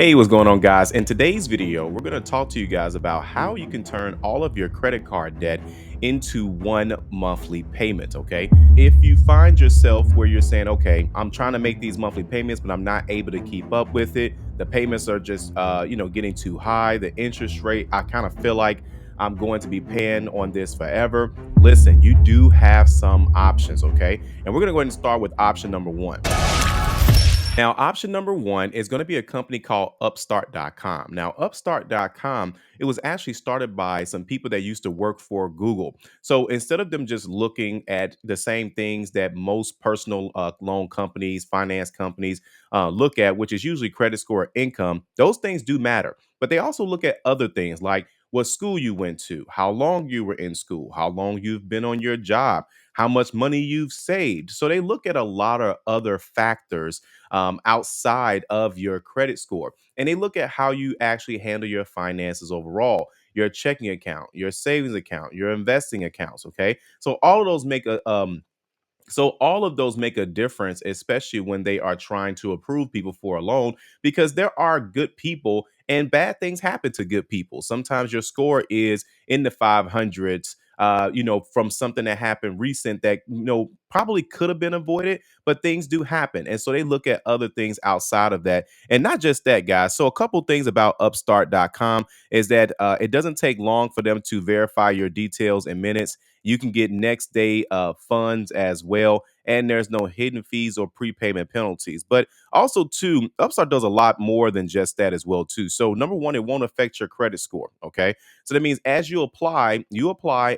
Hey, what's going on, guys? In today's video, we're going to talk to you guys about how you can turn all of your credit card debt into one monthly payment. Okay. If you find yourself where you're saying, okay, I'm trying to make these monthly payments, but I'm not able to keep up with it, the payments are just, getting too high, the interest rate, I kind of feel like I'm going to be paying on this forever. Listen, you do have some options. Okay. And we're going to go ahead and start with option number one. Now, option number one is going to be a company called Upstart.com. Now, Upstart.com, it was actually started by some people that used to work for Google. So instead of them just looking at the same things that most personal loan companies, finance companies look at, which is usually credit score or income, those things do matter. But they also look at other things like what school you went to, how long you were in school, how long you've been on your job, how much money you've saved. So they look at a lot of other factors outside of your credit score. And they look at how you actually handle your finances overall, your checking account, your savings account, your investing accounts. Okay. So all of those make a difference, especially when they are trying to approve people for a loan, because there are good people and bad things happen to good people. Sometimes your score is in the 500s, from something that happened recent that, probably could have been avoided, but things do happen. And so they look at other things outside of that. And not just that, guys. So a couple things about upstart.com is that it doesn't take long for them to verify your details in minutes. You can get next day funds as well, and there's no hidden fees or prepayment penalties. But also, too, Upstart does a lot more than just that as well, too. So, number one, it won't affect your credit score. Okay, so that means as you apply,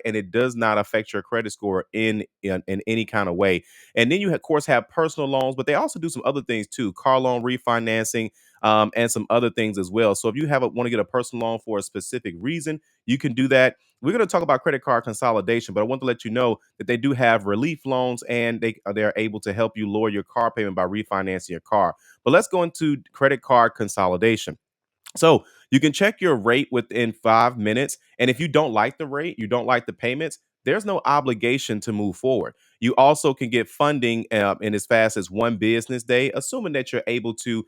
and it does not affect your credit score in any kind of way. And then you, of course, have personal loans, but they also do some other things too: car loan refinancing. And some other things as well. So if you want to get a personal loan for a specific reason, you can do that. We're going to talk about credit card consolidation, but I want to let you know that they do have relief loans, and they're able to help you lower your car payment by refinancing your car. But let's go into credit card consolidation. So you can check your rate within 5 minutes. And if you don't like the rate, you don't like the payments, there's no obligation to move forward. You also can get funding in as fast as one business day, assuming that you're able to,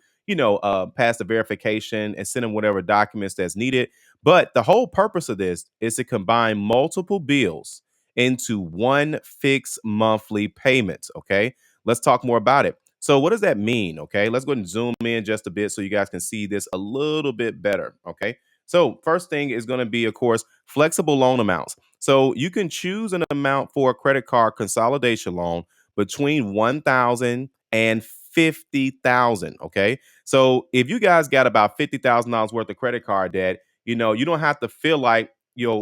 pass the verification and send them whatever documents that's needed. But the whole purpose of this is to combine multiple bills into one fixed monthly payment. Okay. Let's talk more about it. So what does that mean? Okay, let's go ahead and zoom in just a bit so you guys can see this a little bit better. Okay, so first thing is going to be, of course, flexible loan amounts. So you can choose an amount for a credit card consolidation loan between 1,000 and 50,000. Okay, so if you guys got about $50,000 worth of credit card debt, you don't have to feel like,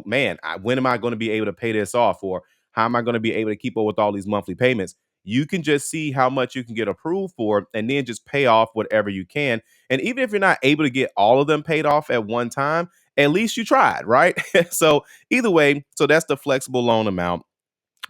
man, when am I going to be able to pay this off, or how am I going to be able to keep up with all these monthly payments? You can just see how much you can get approved for and then just pay off whatever you can. And even if you're not able to get all of them paid off at one time, at least you tried, right? So either way, so that's the flexible loan amount.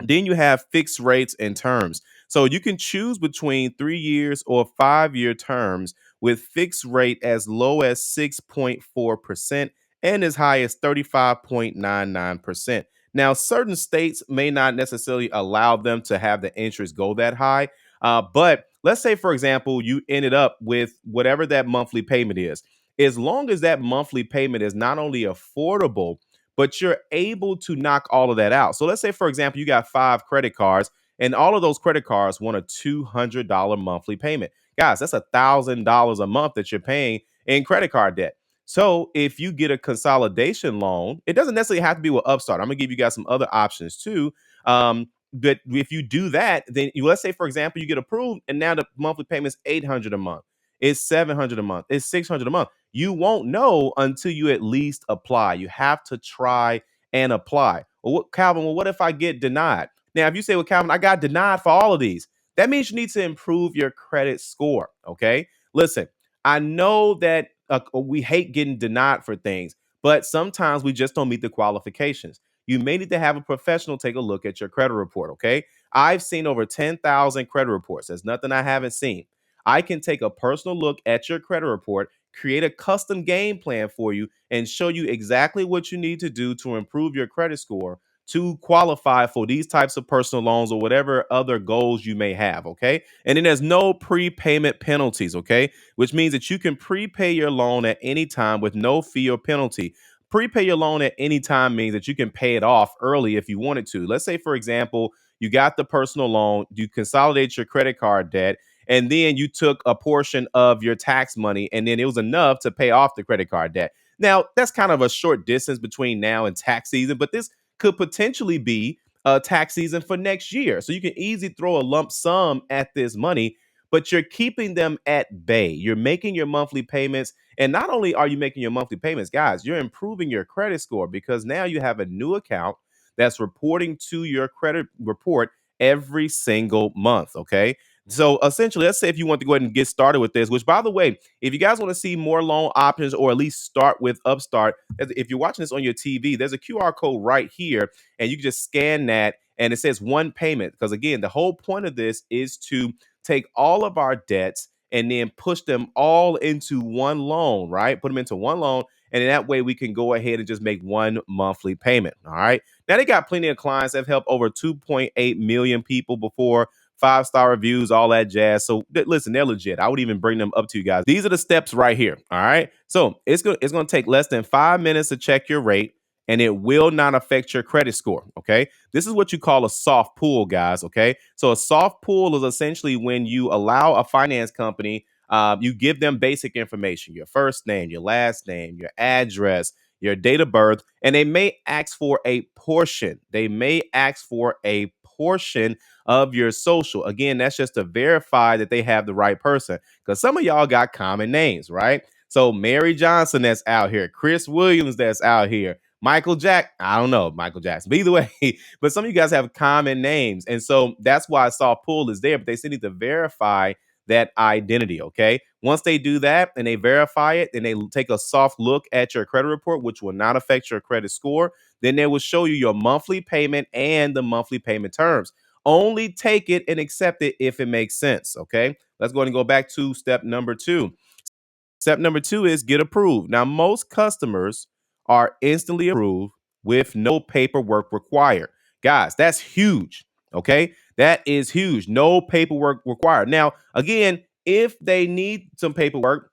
Then you have fixed rates and terms. So you can choose between 3 years or 5 year terms with fixed rate as low as 6.4% and as high as 35.99%. Now, certain states may not necessarily allow them to have the interest go that high. But let's say, for example, you ended up with whatever that monthly payment is. As long as that monthly payment is not only affordable, but you're able to knock all of that out. So let's say, for example, you got 5 credit cards, and all of those credit cards want a $200 monthly payment. Guys, that's $1,000 a month that you're paying in credit card debt. So if you get a consolidation loan, it doesn't necessarily have to be with Upstart. I'm gonna give you guys some other options too. But if you do that, then let's say, for example, you get approved, and now the monthly payment is 800 a month. It's 700 a month. It's 600 a month. You won't know until you at least apply. You have to try and apply. Well, Calvin, well, what if I get denied? Now, if you say, well, Calvin, I got denied for all of these, that means you need to improve your credit score. Okay. Listen, I know that we hate getting denied for things, but sometimes we just don't meet the qualifications. You may need to have a professional take a look at your credit report. Okay. I've seen over 10,000 credit reports. There's nothing I haven't seen. I can take a personal look at your credit report, create a custom game plan for you, and show you exactly what you need to do to improve your credit score to qualify for these types of personal loans or whatever other goals you may have. Okay. And then there's no prepayment penalties. Okay. Which means that you can prepay your loan at any time with no fee or penalty. Prepay your loan at any time means that you can pay it off early if you wanted to. Let's say, for example, you got the personal loan, you consolidate your credit card debt, and then you took a portion of your tax money, and then it was enough to pay off the credit card debt. Now, that's kind of a short distance between now and tax season, but this could potentially be a tax season for next year. So you can easily throw a lump sum at this money, but you're keeping them at bay. You're making your monthly payments. And not only are you making your monthly payments, guys, you're improving your credit score because now you have a new account that's reporting to your credit report every single month. Okay. So essentially, let's say if you want to go ahead and get started with this, which by the way, if you guys want to see more loan options or at least start with Upstart, if you're watching this on your TV, there's a QR code right here, and you can just scan that and it says one payment. Because again, the whole point of this is to take all of our debts and then push them all into one loan, right? Put them into one loan. And in that way, we can go ahead and just make one monthly payment. All right. Now, they got plenty of clients that have helped over 2.8 million people before, 5-star reviews, all that jazz. So listen, they're legit. I would even bring them up to you guys. These are the steps right here. All right. So it's going to take less than 5 minutes to check your rate, and it will not affect your credit score. Okay. This is what you call a soft pull, guys. Okay. So a soft pull is essentially when you allow a finance company, you give them basic information, your first name, your last name, your address, your date of birth, and they may ask for a portion. They may ask for a portion of your social. Again, that's just to verify that they have the right person. Because some of y'all got common names, right? So Mary Johnson that's out here, Chris Williams that's out here, Michael Jack, I don't know, Michael Jackson. But either way, but some of you guys have common names. And so that's why soft pull is there, but they still need to verify that identity. Okay. Once they do that and they verify it, and they take a soft look at your credit report, which will not affect your credit score, then they will show you your monthly payment and the monthly payment terms. Only take it and accept it if it makes sense. Okay. Let's go ahead and go back to step number two. Step number two is get approved. Now, most customers are instantly approved with no paperwork required. Guys, that's huge. Okay. That is huge. No paperwork required. Now, again, if they need some paperwork,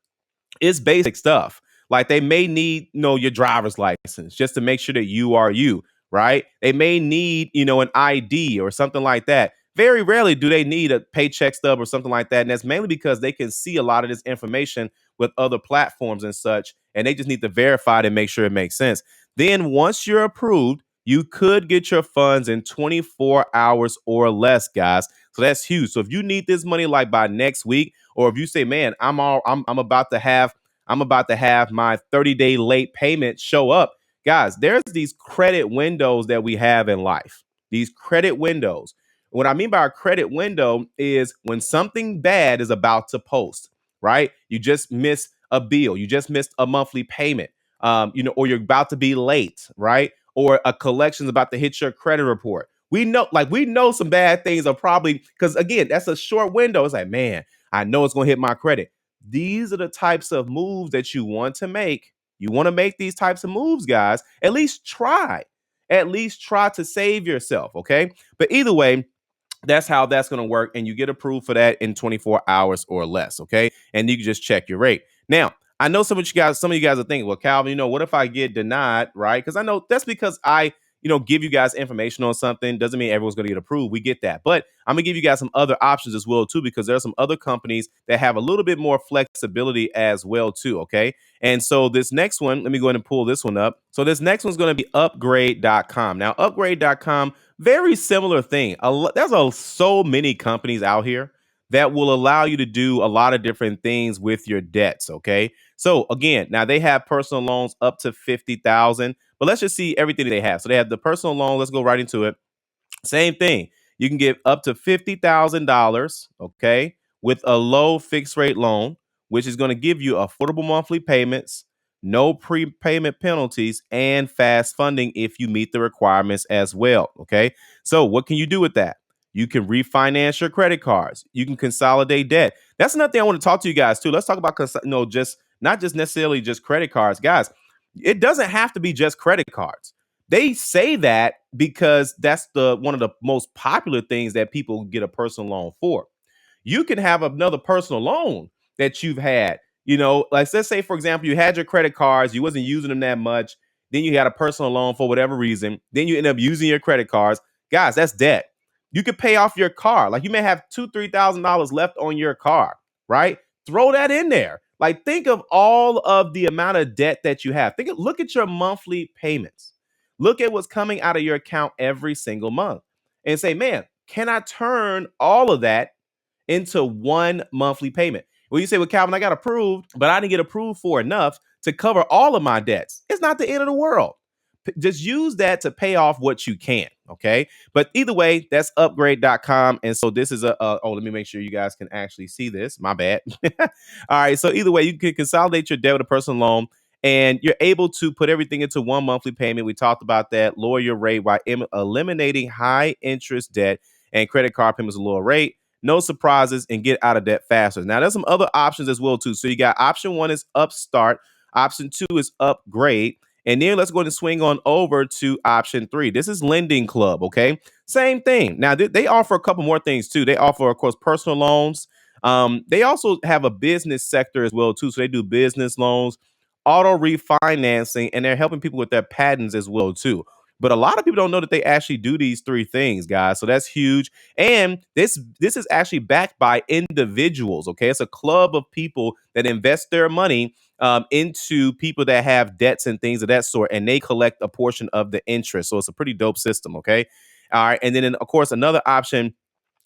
it's basic stuff. Like they may need, your driver's license just to make sure that you are you, right? They may need, an ID or something like that. Very rarely do they need a paycheck stub or something like that. And that's mainly because they can see a lot of this information with other platforms and such, and they just need to verify to make sure it makes sense. Then once you're approved, you could get your funds in 24 hours or less, guys. So that's huge. So if you need this money like by next week, or if you say, man, I'm about to have my 30-day late payment show up. Guys, there's these credit windows that we have in life. These credit windows. What I mean by a credit window is when something bad is about to post, right? You just missed a bill, you just missed a monthly payment, or you're about to be late, right? Or a collection's about to hit your credit report. We know some bad things are probably, because again, that's a short window. It's like, man, I know it's gonna hit my credit. These are the types of moves that you want to make. You want to make these types of moves, guys. At least try. At least try to save yourself, okay? But either way, that's how that's going to work. And you get approved for that in 24 hours or less. Okay. And you can just check your rate. Now, I know some of you guys are thinking, well, Calvin, what if I get denied? Right. Because I know that's because I, give you guys information on something. Doesn't mean everyone's going to get approved. We get that. But I'm going to give you guys some other options as well, too, because there are some other companies that have a little bit more flexibility as well, too. Okay. And so this next one, let me go ahead and pull this one up. So this next one's going to be Upgrade.com. Now, Upgrade.com, very similar thing. There's so many companies out here that will allow you to do a lot of different things with your debts. Okay. So again, now they have personal loans up to 50,000, but let's just see everything they have. So they have the personal loan. Let's go right into it. Same thing. You can get up to $50,000, okay, with a low fixed rate loan, which is going to give you affordable monthly payments, no prepayment penalties, and fast funding if you meet the requirements as well. Okay. So what can you do with that? You can refinance your credit cards. You can consolidate debt. That's another thing I want to talk to you guys too. Let's talk about just not just necessarily just credit cards, guys. It doesn't have to be just credit cards. They say that because that's the one of the most popular things that people get a personal loan for. You can have another personal loan that you've had. Like let's say, for example, you had your credit cards, you wasn't using them that much. Then you had a personal loan for whatever reason. Then you end up using your credit cards. Guys, that's debt. You could pay off your car. Like you may have $2,000, $3,000 left on your car, right? Throw that in there. Like think of all of the amount of debt that you have. Look at your monthly payments. Look at what's coming out of your account every single month and say, man, can I turn all of that into one monthly payment? Well, you say, well, Calvin, I got approved, but I didn't get approved for enough to cover all of my debts. It's not the end of the world. Just use that to pay off what you can. Okay. But either way, that's upgrade.com. And so this is let me make sure you guys can actually see this. My bad. All right. So either way, you can consolidate your debt with a personal loan and you're able to put everything into one monthly payment. We talked about that. Lower your rate while eliminating high interest debt and credit card payments at a lower rate. No surprises and get out of debt faster. Now, there's some other options as well, too. So you got option one is Upstart. Option two is Upgrade. And then let's go and swing on over to option three. This is Lending Club, okay? Same thing. Now, they offer a couple more things, too. They offer, of course, personal loans. They also have a business sector as well, too. So they do business loans, auto refinancing, and they're helping people with their patents as well, too. But a lot of people don't know that they actually do these three things, guys. So that's huge. And this is actually backed by individuals. Okay, it's a club of people that invest their money into people that have debts and things of that sort, and they collect a portion of the interest. So it's a pretty dope system. Okay, all right. And then of course another option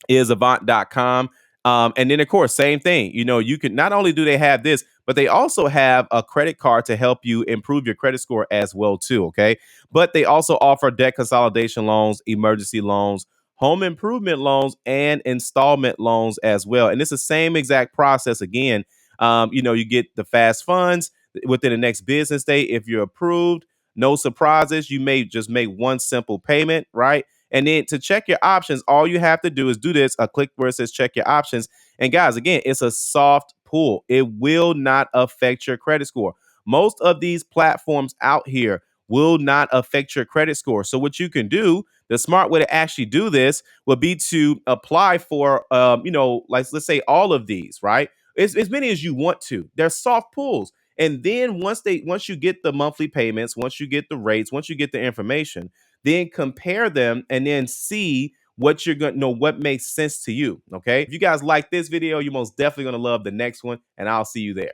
is Avant.com. And then, of course, same thing. You can not only do they have this, but they also have a credit card to help you improve your credit score as well, too. Okay. But they also offer debt consolidation loans, emergency loans, home improvement loans, and installment loans as well. And it's the same exact process again. You get the fast funds within the next business day. If you're approved, no surprises. You may just make one simple payment, right? And then to check your options, all you have to do is do this. A click where it says check your options. And guys, again, it's a soft pull. It will not affect your credit score. Most of these platforms out here will not affect your credit score. So what you can do, the smart way to actually do this would be to apply for, like let's say all of these, right? As many as you want to. They're soft pulls. And then once you get the monthly payments, once you get the rates, once you get the information, then compare them and then see what you're going to know, what makes sense to you. Okay. If you guys like this video, you're most definitely going to love the next one, and I'll see you there.